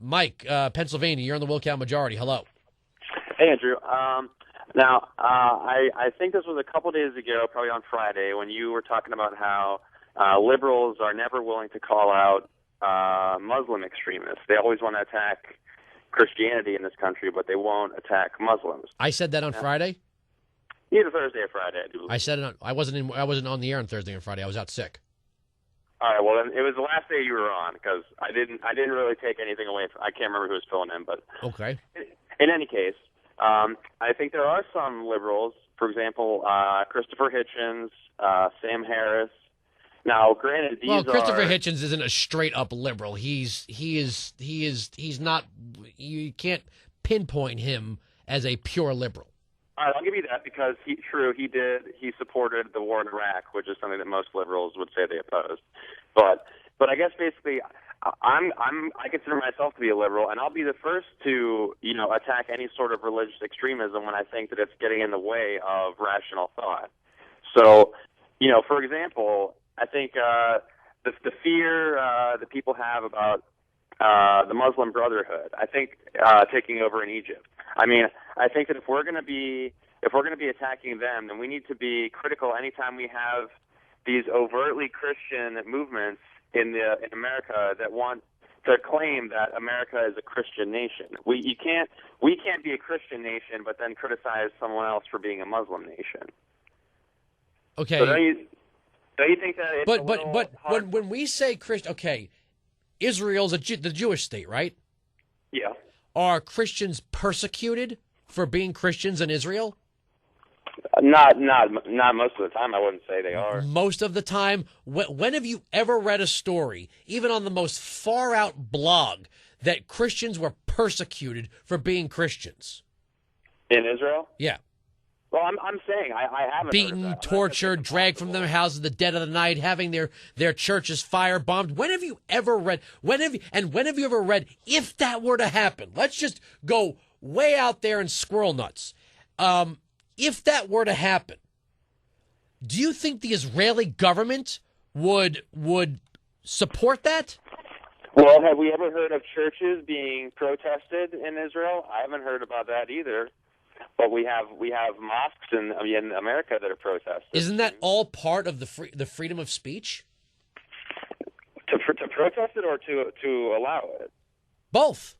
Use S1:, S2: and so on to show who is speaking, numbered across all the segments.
S1: Mike, Pennsylvania, you're on the Wilkow majority. Hello.
S2: Hey, Andrew. I think this was a couple days ago, probably on Friday, when you were talking about how liberals are never willing to call out Muslim extremists. They always want to attack Christianity in this country, but they won't attack Muslims.
S1: I said that on Friday?
S2: Either Thursday or Friday, I do believe.
S1: I said it. I wasn't on the air on Thursday and Friday. I was out sick.
S2: All right. Well, then it was the last day you were on because I didn't really take anything away. I can't remember who was filling in, but
S1: okay.
S2: In any case, I think there are some liberals. For example, Christopher Hitchens, Sam Harris. Now, granted,
S1: Christopher Hitchens isn't a straight up liberal. He's not. You can't pinpoint him as a pure liberal.
S2: All right, I'll give you that because he supported the war in Iraq, which is something that most liberals would say they opposed. But I guess basically, I consider myself to be a liberal, and I'll be the first to attack any sort of religious extremism when I think that it's getting in the way of rational thought. So, for example, I think the fear that people have about the Muslim Brotherhood, I think taking over in Egypt. I mean, I think that if we're going to be attacking them, then we need to be critical anytime we have these overtly Christian movements in America that want to claim that America is a Christian nation. We can't be a Christian nation, but then criticize someone else for being a Muslim nation.
S1: Okay.
S2: So don't you think that? It's
S1: but when we say Christian, okay, Israel's the Jewish state, right?
S2: Yeah.
S1: Are Christians persecuted for being Christians in Israel?
S2: Not most of the time. I wouldn't say they are.
S1: Most of the time. When have you ever read a story, even on the most far-out blog, that Christians were persecuted for being Christians?
S2: In Israel?
S1: Yeah.
S2: Well, I'm saying I haven't
S1: beaten, tortured, dragged from their houses in the dead of the night, having their churches firebombed. When have you ever read? When have you ever read? If that were to happen, let's just go way out there and squirrel nuts. If that were to happen, do you think the Israeli government would support that?
S2: Well, have we ever heard of churches being protested in Israel? I haven't heard about that either. But we have mosques in America that are protested.
S1: Isn't that all part of the freedom of speech?
S2: To protest it or to allow it?
S1: Both.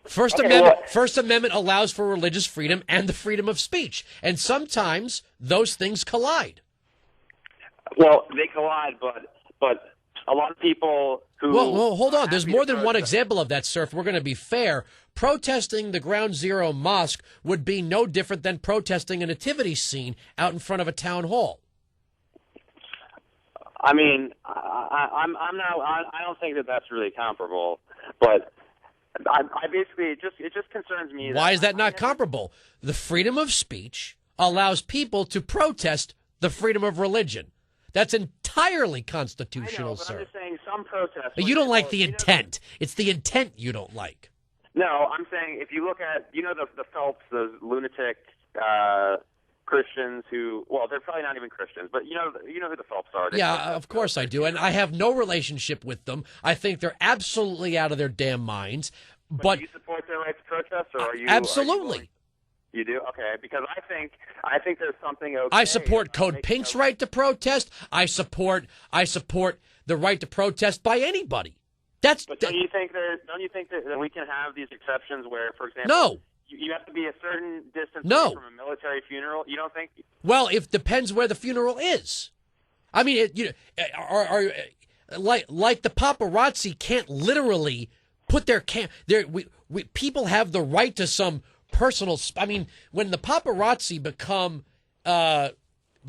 S1: First Amendment allows for religious freedom and the freedom of speech, and sometimes those things collide.
S2: Well, they collide, but a lot of people who...
S1: Well, hold on. There's more than one example of that, sir. If we're going to be fair, protesting the Ground Zero Mosque would be no different than protesting a nativity scene out in front of a town hall.
S2: I mean, I don't think that that's really comparable, but I basically it just concerns me.
S1: Why is that not comparable? The freedom of speech allows people to protest the freedom of religion. That's entirely constitutional, sir.
S2: I'm just saying some protests.
S1: But you don't like the intent. It's the intent you don't like.
S2: No, I'm saying if you look at, the Phelps, those lunatic Christians who, well, they're probably not even Christians, but you know who the Phelps are.
S1: Yeah, of course I do, and I have no relationship with them. I think they're absolutely out of their damn minds. But
S2: do you support their right to protest, or are you?
S1: Absolutely.
S2: You do? Okay, because I think there's something okay.
S1: I support Code Pink's right to protest. I support the right to protest by anybody.
S2: But don't you think that we can have these exceptions where, for example,
S1: no,
S2: you have to be a certain distance
S1: no.
S2: away from a military funeral? You don't think?
S1: Well, it depends where the funeral is. I mean, like the paparazzi can't literally put their people have the right to some personal. I mean, when the paparazzi become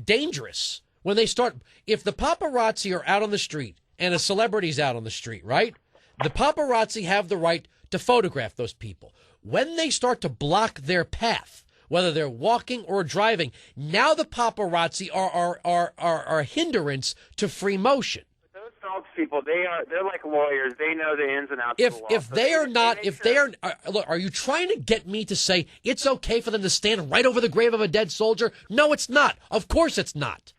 S1: dangerous, when they start, if the paparazzi are out on the street and a celebrity's out on the street, right? The paparazzi have the right to photograph those people. When they start to block their path, whether they're walking or driving, now the paparazzi are a hindrance to free motion.
S2: But those Phelps people, they're like lawyers. They know the ins and outs of the law.
S1: If they are not, if they are, look, are you trying to get me to say it's okay for them to stand right over the grave of a dead soldier? No, it's not. Of course it's not.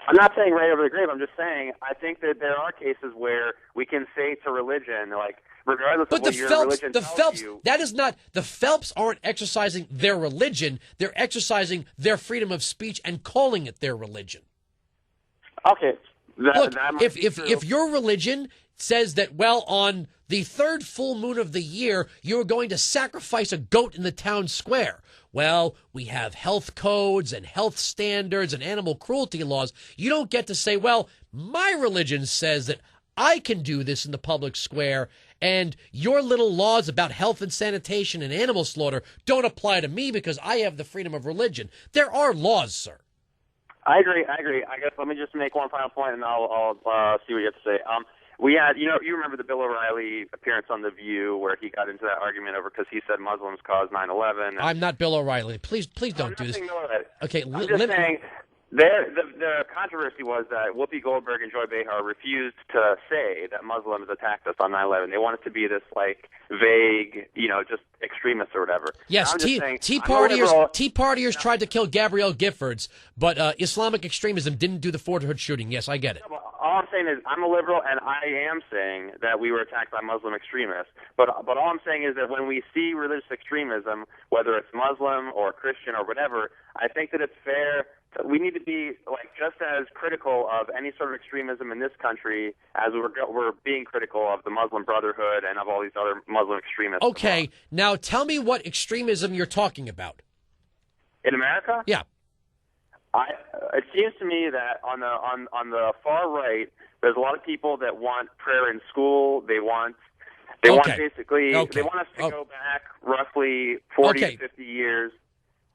S2: I'm not saying right over the grave. I'm just saying I think that there are cases where we can say to religion, like, regardless of what your religion tells you.
S1: That is not, the Phelps aren't exercising their religion. They're exercising their freedom of speech and calling it their religion.
S2: Okay.
S1: Look, if your religion says that, well, on the third full moon of the year, you're going to sacrifice a goat in the town square. Well, we have health codes and health standards and animal cruelty laws. You don't get to say, well, my religion says that I can do this in the public square, and your little laws about health and sanitation and animal slaughter don't apply to me because I have the freedom of religion. There are laws, sir.
S2: I agree. I guess let me just make one final point, and I'll see what you have to say. We had, you remember the Bill O'Reilly appearance on The View where he got into that argument over because he said Muslims caused 9/11.
S1: I'm not Bill O'Reilly. Please don't do this. Okay,
S2: I'm just saying. The controversy was that Whoopi Goldberg and Joy Behar refused to say that Muslims attacked us on 9/11. They wanted to be this, like, vague, just extremists or whatever.
S1: Yes, Tea Partiers tried to kill Gabrielle Giffords, but Islamic extremism didn't do the Fort Hood shooting. Yes, I get it.
S2: All I'm saying is I'm a liberal, and I am saying that we were attacked by Muslim extremists. But all I'm saying is that when we see religious extremism, whether it's Muslim or Christian or whatever, I think that it's fair. We need to be just as critical of any sort of extremism in this country as we're being critical of the Muslim Brotherhood and of all these other Muslim extremists.
S1: Okay, now tell me what extremism you're talking about.
S2: In America?
S1: Yeah.
S2: It seems to me that on the far right, there's a lot of people that want prayer in school. They want basically they want us to go back roughly 40 to 50 years.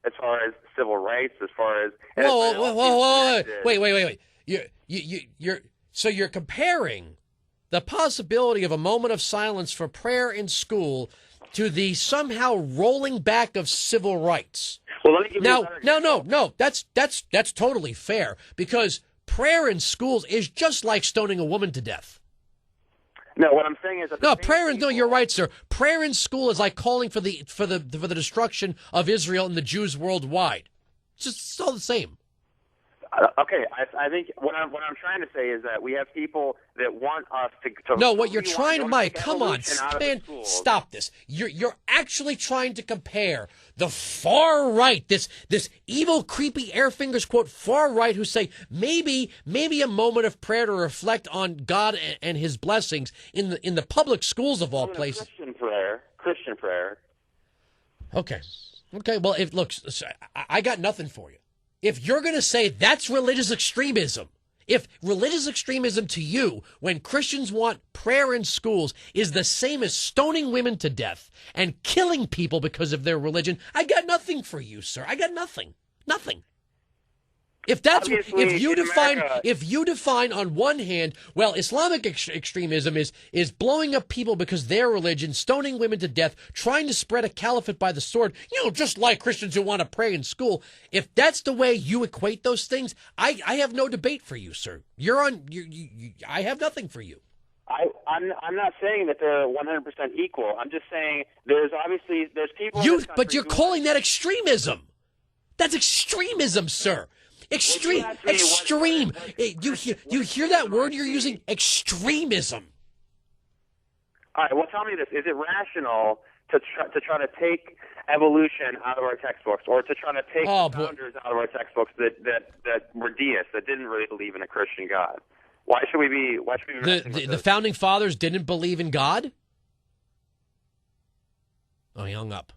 S2: As far as civil rights, as far as
S1: whoa, wait. You're comparing the possibility of a moment of silence for prayer in school to the somehow rolling back of civil rights.
S2: Well, let me give you
S1: no. That's totally fair because prayer in schools is just like stoning a woman to death.
S2: No, what I'm saying is that
S1: you're right, sir. Prayer in school is like calling for the destruction of Israel and the Jews worldwide. It's all the same.
S2: Okay, I think what I'm trying to say is that we have people that want us to
S1: no, what you're trying to, Mike, come on, man, stop this. You're actually trying to compare the far right, this evil, creepy, air fingers quote, far right, who say maybe a moment of prayer to reflect on God and his blessings in the public schools of all places.
S2: Christian prayer.
S1: Okay, well, I got nothing for you. If you're going to say that's religious extremism, if religious extremism to you, when Christians want prayer in schools, is the same as stoning women to death and killing people because of their religion, I got nothing for you, sir. I got nothing. Nothing. If you define on one hand, well, Islamic extremism is blowing up people because their religion, stoning women to death, trying to spread a caliphate by the sword, just like Christians who want to pray in school. If that's the way you equate those things, I have no debate for you, sir. I have nothing for you.
S2: I'm not saying that they're 100% equal. I'm just saying there's people.
S1: But you're calling that extremism. That's extremism, sir. Extreme. You hear that word you're using? Extremism.
S2: All right. Well, tell me this: is it rational to try to take evolution out of our textbooks, or to try to take founders out of our textbooks that were deists, that didn't really believe in a Christian God? Why should we be?
S1: The founding fathers didn't believe in God? Oh, he hung up.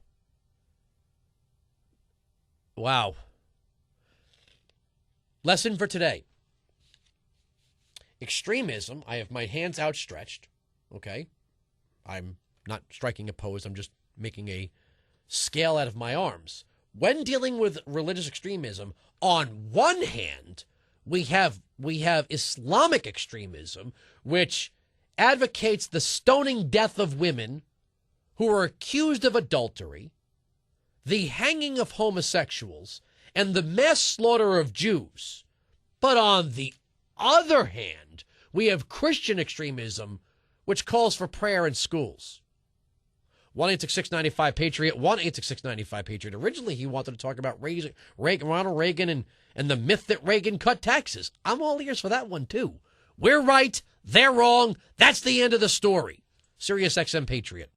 S1: Wow. Lesson for today. Extremism, I have my hands outstretched, okay? I'm not striking a pose, I'm just making a scale out of my arms. When dealing with religious extremism, on one hand, we have Islamic extremism, which advocates the stoning death of women who are accused of adultery, the hanging of homosexuals, and the mass slaughter of Jews. But on the other hand, we have Christian extremism, which calls for prayer in schools. 1-866-695-PATRIOT, 1-866-695-PATRIOT. Originally, he wanted to talk about Ronald Reagan and the myth that Reagan cut taxes. I'm all ears for that one, too. We're right. They're wrong. That's the end of the story. Sirius XM Patriot.